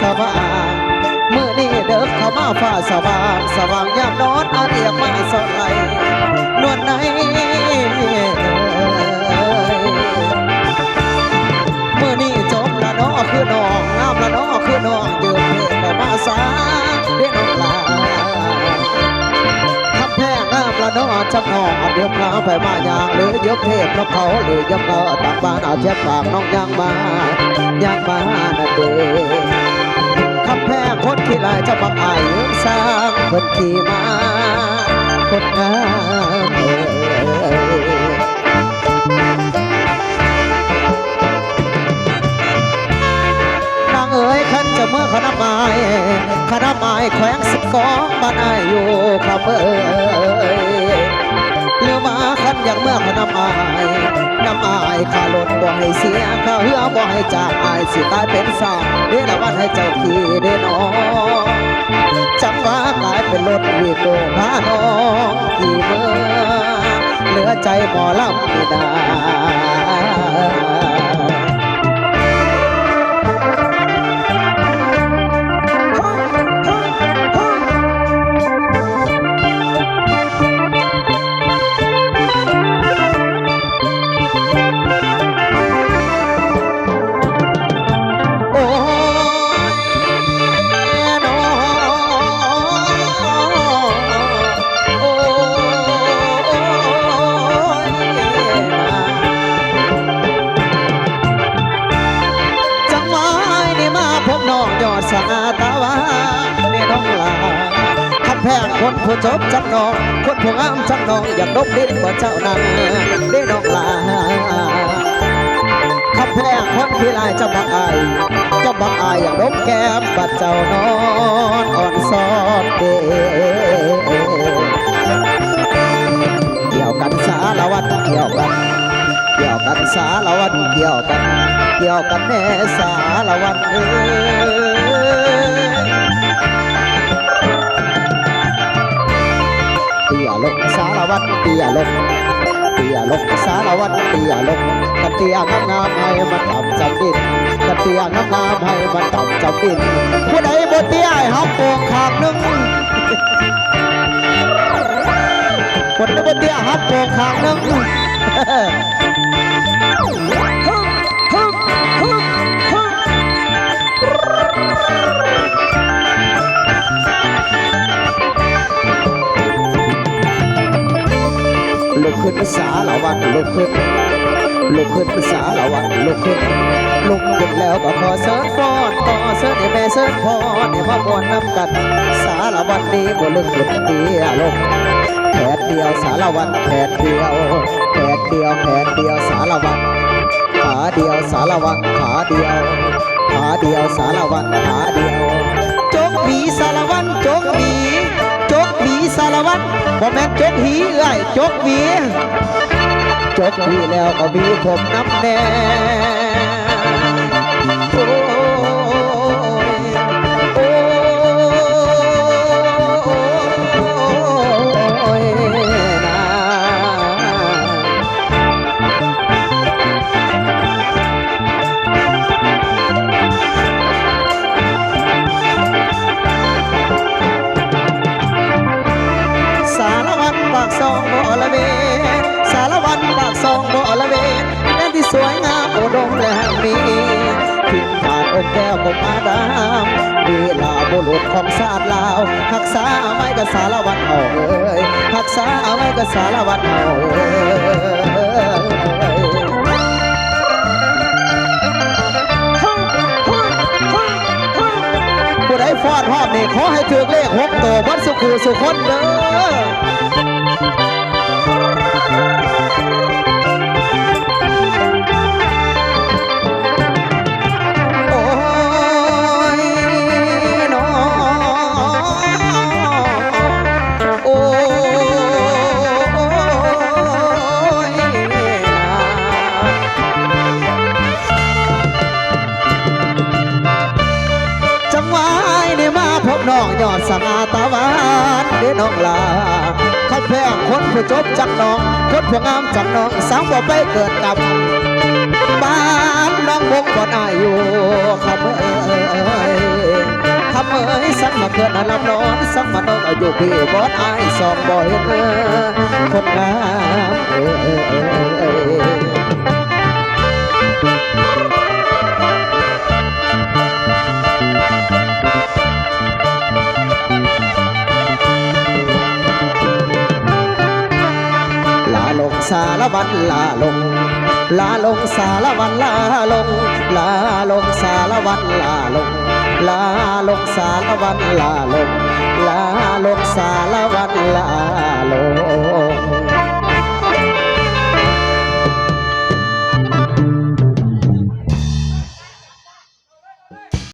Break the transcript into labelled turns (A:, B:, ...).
A: สว่างมื้อนี้เด้อเข้ามาฟ้าสว่างสว่างยามนอนอาเรียกมาสดไหลนวลในมื้อนี้จบละน้อคือน้องงามละน้อคือน้องยืนเพลงได้มาสาเรียนน้องลาคำแพงงามละน้อจักน้องเดี๋ยวพาไปมาอย่างหรือยกเทพนกเขาหรือยกเงาตักบ้านเอาเทียบปากน้องยังมานั่นเด้คำแพงคนขี้ลายจะบังอายยืนสร้างคนขี่มาคนงามนางเอ๋ยขันจะเมื่อขณะไม้แขวงสิบกองบ้านอายอยู่คำเอ๋ยเรือมาขันอยากเมื่อขณะไม้น้ำอายข้าลดบ่ให้เสียข้าเหือบ่ให้จากอายสิตายเป็นสาวเดี๋ยวละวันให้เจ้าขี่เด้น้องจังว่ากลายเป็นรถวีโก้พาน้องขี่เมื่อเหลือใจหมอลำไม่ได้สาตาวาในน้องลาคำแพงคนผู้จบจักน้องคนผู้งามจักน้องอยากดกดินกว่าเจ้านั้นได้น้องลาคำแพงคนที่ลายเจ้าบักอายอยากดกแก้มบัดเจ้านอนอ่อนซ้อนเกี่ยวกันสารวัตรเกี่ยวกันสารวัตรเกี่ยวกันแน่สารวัตรเตี้ยลงสารวัตรเตี้ยลงสารวัตรเตี้ยลงกะเตี้ยงามให้มันต่ำจำดินกะเตี้ยงามให้มันต่ำจำดินผู้ใดบ่เตี้ยให้เฮาโป่งขางนึงคนใดบ่เตี้ยเฮาโป่งขางนึงลุกขึ้นสารวัตรลุกขึ้นสารวัตรลุกขึ้นแล้วก็ขอเสิร์ฟฟอนขอเสิร์ฟให้แม่เสิร์ฟพอให้พ่อมวนน้ำกันสารวัตรนี้บ่ลึกขึ้นเดียลงแขนเดียวสารวัตรแขนเดียวสารวัตรขาเดียวสารวัตรขาเดียวสารวัตรขาเดียวจกหวีสารวัตรจกหวีสารวัตรบ่แม่นจกหีเอ้ยจกหวีแล้วก็มีผมน้ำแน่สารวัตรปากซองบ่ละเวสารวัตรปากซองบ่ละเวแม่ที่สวยงามโอดมและมีทิ้งผ่านอกแก้วกบมาดามดีลาบุรุษของชาติลาวหักษาไว้กับสารวัตรเฮาเอ้ยหักษาไว้กับสารวัตรเฮาเอ้ยผู้ใดฟอดหอบนี่ขอให้ถือเลข6ตัววัดสุขูสุคนเด้อน้องยอดสง่าตาหวานเด้น้องลาขัดแพงคนผู้จบจักน้องคนผู้งามจักน้องสาวบ่ไปเกิดกับบ้านน้องบงบ่ได้อยู่คำเอ้ย เอ๋ยสังมาเกิดลำนอนสังมาโนนอยู่พี่บอสไอสองบ่เห็นคนงามลาลงสารวันลาลงลาลงสารวันลาลงลาลงสารวันลาลงลาลงสารวันลาลงลาลงสารวันลา